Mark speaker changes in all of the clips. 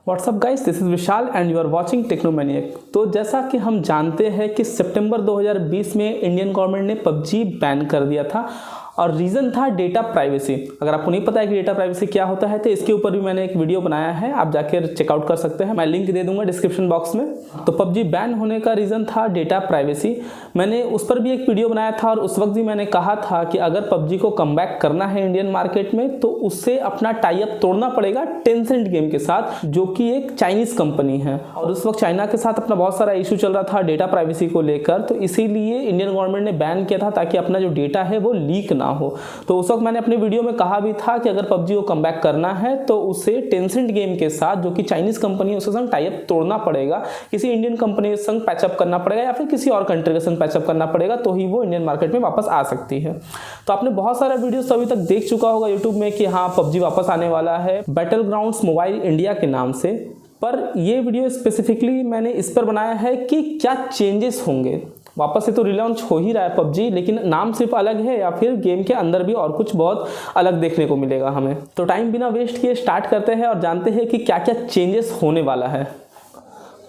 Speaker 1: WhatsApp guys, this is Vishal and you are watching Technomaniac. तो जैसा कि हम जानते हैं कि सितंबर 2020 में इंडियन गवर्नमेंट ने पबजी बैन कर दिया था और रीज़न था डेटा प्राइवेसी। अगर आपको नहीं पता है कि डेटा प्राइवेसी क्या होता है तो इसके ऊपर भी मैंने एक वीडियो बनाया है, आप जाकर चेकआउट कर सकते हैं, मैं लिंक दे दूंगा डिस्क्रिप्शन बॉक्स में। तो पबजी बैन होने का रीज़न था डेटा प्राइवेसी। मैंने उस पर भी एक वीडियो बनाया था और उस वक्त भी मैंने कहा था कि अगर पबजी को कमबैक करना है इंडियन मार्केट में तो उससे अपना टाई अप तोड़ना पड़ेगा टेंसेंट गेम के साथ, जो कि एक चाइनीज़ कंपनी है। और उस वक्त चाइना के साथ अपना बहुत सारा इशू चल रहा था डेटा प्राइवेसी को लेकर, तो इसीलिए इंडियन गवर्नमेंट ने बैन किया था ताकि अपना जो डेटा है वो लीक ना हो। तो उस वक्त मैंने अपने वीडियो में कहा भी था कि अगर पबजी को कमबैक करना है तो उसे टेंसेंट गेम के साथ, जो कि चाइनीज़ कंपनी है, उसके संग टाई अप तोड़ना पड़ेगा, किसी इंडियन कंपनी के संग पैचअप करना पड़ेगा या फिर किसी और कंट्री के संग पैचअप करना पड़ेगा, तो ही वो इंडियन मार्केट में वापस आ सकती है। तो आपने बहुत सारा वीडियोस अभी तक देख चुका होगा यूट्यूब में कि हाँ पबजी वापस आने वाला है बैटल ग्राउंड्स मोबाइल इंडिया के नाम से। पर ये वीडियो स्पेसिफिकली मैंने इस पर बनाया है कि क्या चेंजेस होंगे। वापस से तो रिलॉन्च हो ही रहा है पबजी, लेकिन नाम सिर्फ अलग है या फिर गेम के अंदर भी और कुछ बहुत अलग देखने को मिलेगा हमें। तो टाइम बिना वेस्ट किए स्टार्ट करते हैं और जानते हैं कि क्या क्या चेंजेस होने वाला है।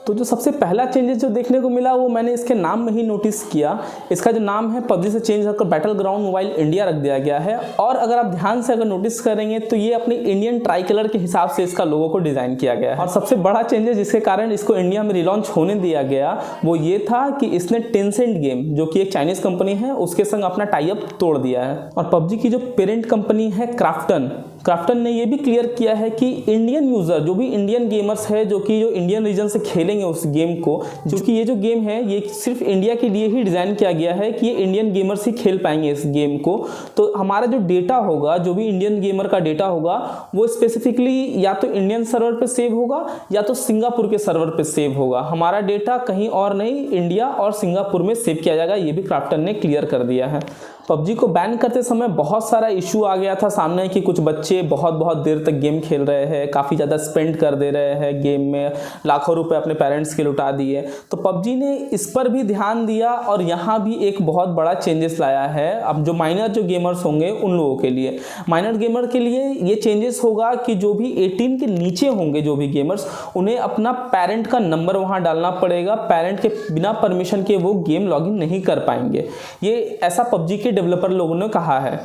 Speaker 1: तो जो सबसे पहला चेंजेस जो देखने को मिला वो मैंने इसके नाम में ही नोटिस किया। इसका जो नाम है पबजी से चेंज होकर बैटल ग्राउंड मोबाइल इंडिया रख दिया गया है। और अगर आप ध्यान से अगर नोटिस करेंगे तो ये अपने इंडियन ट्राई कलर के हिसाब से इसका लोगो को डिज़ाइन किया गया है। और सबसे बड़ा चेंजेस जिसके कारण इसको इंडिया में रिलॉन्च होने दिया गया वो ये था कि इसने टेंसेंट गेम, जो कि एक चाइनीज़ कंपनी है, उसके संग अपना टाई अप तोड़ दिया है। और पबजी की जो पेरेंट कंपनी है क्राफ्टन ने ये भी क्लियर किया है कि इंडियन यूज़र, जो भी इंडियन गेमर्स है, जो इंडियन रीजन से खेलेंगे उस गेम को, जो कि ये जो गेम है ये सिर्फ इंडिया के लिए ही डिज़ाइन किया गया है कि ये इंडियन गेमर्स ही खेल पाएंगे इस गेम को। तो हमारा जो डेटा होगा, जो भी इंडियन गेमर का डेटा होगा, वो स्पेसिफिकली या तो इंडियन सर्वर पे सेव होगा या तो सिंगापुर के सर्वर पे सेव होगा। हमारा डेटा कहीं और नहीं, इंडिया और सिंगापुर में सेव किया जाएगा, ये भी क्राफ्टन ने क्लियर कर दिया है। पबजी को बैन करते समय बहुत सारा इशू आ गया था सामने कि कुछ बच्चे बहुत देर तक गेम खेल रहे हैं, काफ़ी ज़्यादा स्पेंड कर दे रहे हैं गेम में, लाखों रुपए अपने पेरेंट्स के लुटा दिए। तो पबजी ने इस पर भी ध्यान दिया और यहाँ भी एक बहुत बड़ा चेंजेस लाया है। अब जो माइनर जो गेमर्स होंगे उन लोगों के लिए, माइनर गेमर के लिए ये चेंजेस होगा कि जो भी 18 के नीचे होंगे जो भी गेमर्स, उन्हें अपना पेरेंट का नंबर वहाँ डालना पड़ेगा। पेरेंट के बिना परमिशन के वो गेम लॉगिन नहीं कर पाएंगे। ये ऐसा पबजी के डेवलपर लोगों ने कहा है।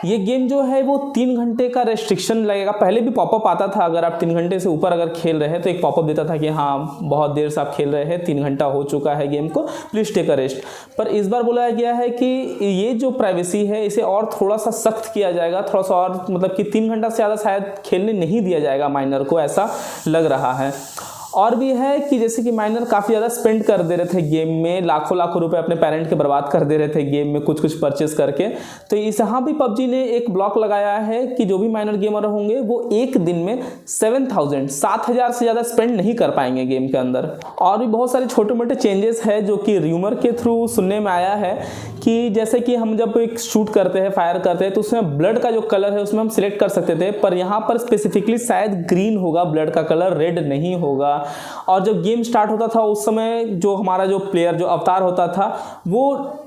Speaker 1: ये गेम जो है वो 3 घंटे का रेस्ट्रिक्शन लगेगा। पहले भी पॉपअप आता था, अगर आप 3 घंटे से ऊपर अगर खेल रहे हैं तो एक पॉपअप देता था कि हाँ बहुत देर से आप खेल रहे हैं, 3 घंटा हो चुका है गेम को, प्लीज़ टेक अ रेस्ट। पर इस बार बोला गया है कि ये जो प्राइवेसी है इसे और थोड़ा सा सख्त किया जाएगा, थोड़ा सा और, मतलब कि 3 घंटा से ज़्यादा शायद खेलने नहीं दिया जाएगा माइनर को, ऐसा लग रहा है। और भी है कि जैसे कि माइनर काफ़ी ज़्यादा स्पेंड कर दे रहे थे गेम में, लाखों रुपए अपने पेरेंट के बर्बाद कर दे रहे थे गेम में कुछ परचेस करके। तो इस यहाँ भी पबजी ने एक ब्लॉक लगाया है कि जो भी माइनर गेमर होंगे वो एक दिन में 7,000 से ज़्यादा स्पेंड नहीं कर पाएंगे गेम के अंदर। और भी बहुत सारे छोटे मोटे चेंजेस है जो कि र्यूमर के थ्रू सुनने में आया है कि जैसे कि हम जब एक शूट करते हैं, फायर करते हैं, तो उसमें ब्लड का जो कलर है उसमें हम सिलेक्ट कर सकते थे, पर यहाँ पर स्पेसिफिकली शायद ग्रीन होगा ब्लड का कलर, रेड नहीं होगा। और जब गेम स्टार्ट होता था उस समय जो हमारा जो प्लेयर जो अवतार होता था वो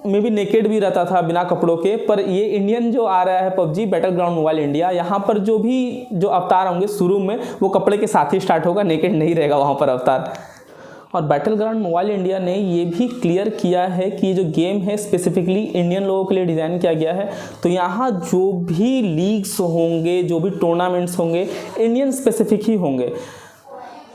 Speaker 1: मे बी नेकेड भी रहता था बिना कपड़ों के। पर ये इंडियन जो आ रहा है PUBG battle ground mobile India, यहाँ पर जो भी जो अवतार होंगे शुरू में वो कपड़े के साथ ही स्टार्ट होगा, नेकेड नहीं रहेगा वहाँ पर अवतार। और बैटल ग्राउंड मोबाइल इंडिया ने ये भी क्लियर किया है कि ये जो गेम है स्पेसिफिकली इंडियन लोगों के लिए डिज़ाइन किया गया है। तो यहाँ जो भी लीग्स होंगे, जो भी टूर्नामेंट्स होंगे, इंडियन स्पेसिफिक ही होंगे।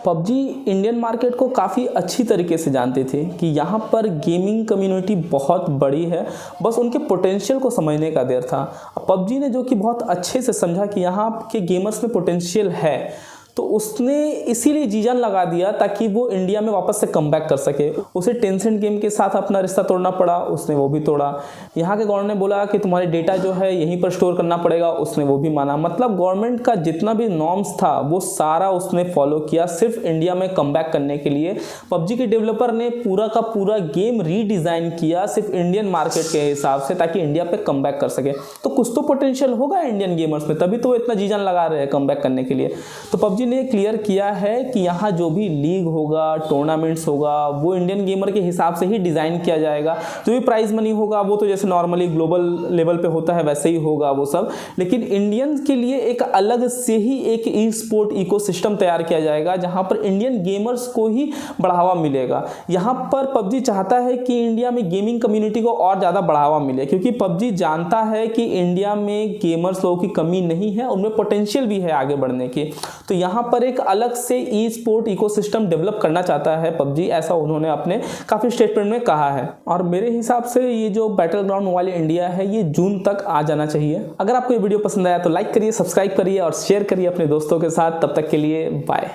Speaker 1: पबजी इंडियन मार्केट को काफ़ी अच्छी तरीके से जानते थे कि यहाँ पर गेमिंग कम्युनिटी बहुत बड़ी है, बस उनके पोटेंशियल को समझने का देर था। पबजी ने जो कि बहुत अच्छे से समझा कि यहाँ के गेमर्स में पोटेंशियल है, तो उसने इसीलिए जी जान लगा दिया ताकि वो इंडिया में वापस से कमबैक कर सके। उसे टेंसेंट गेम के साथ अपना रिश्ता तोड़ना पड़ा, उसने वो भी तोड़ा। यहाँ के गवर्नमेंट ने बोला कि तुम्हारी डेटा जो है यहीं पर स्टोर करना पड़ेगा, उसने वो भी माना। मतलब गवर्नमेंट का जितना भी नॉर्म्स था वो सारा उसने फॉलो किया सिर्फ इंडिया में कमबैक करने के लिए। पबजी के डेवलपर ने पूरा का पूरा गेम रीडिज़ाइन किया सिर्फ इंडियन मार्केट के हिसाब से, ताकि इंडिया पे कमबैक कर सके। तो कुछ तो पोटेंशियल होगा इंडियन गेमर्स में, तभी तो वो इतना जी जान लगा रहे हैं कमबैक करने के लिए। तो पबजी ने क्लियर किया है कि यहाँ जो भी लीग होगा, टूर्नामेंट्स होगा, वो इंडियन गेमर के हिसाब से ही डिज़ाइन किया जाएगा। जो भी प्राइज मनी होगा वो तो जैसे नॉर्मली ग्लोबल लेवल पे होता है वैसे ही होगा वो सब, लेकिन इंडियंस के लिए एक अलग से ही एक ई स्पोर्ट इकोसिस्टम तैयार किया जाएगा जहाँ पर इंडियन गेमर्स को ही बढ़ावा मिलेगा। यहाँ पर पबजी चाहता है कि इंडिया में गेमिंग कम्युनिटी को और ज़्यादा बढ़ावा मिले, क्योंकि पबजी जानता है कि इंडिया में गेमर्स लोगों की कमी नहीं है, उनमें पोटेंशियल भी है आगे बढ़ने की। तो यहाँ पर एक अलग से ई स्पोर्ट इकोसिस्टम डेवलप करना चाहता है पबजी, ऐसा उन्होंने अपने काफ़ी स्टेटमेंट में कहा है। और मेरे हिसाब से ये जो बैटल ग्राउंड मोबाइल इंडिया है ये जून तक आ जाना चाहिए। अगर आपको ये वीडियो पसंद आया तो लाइक करिए, सब्सक्राइब करिए और शेयर करिए अपने दोस्तों के साथ। तब तक के लिए बाय।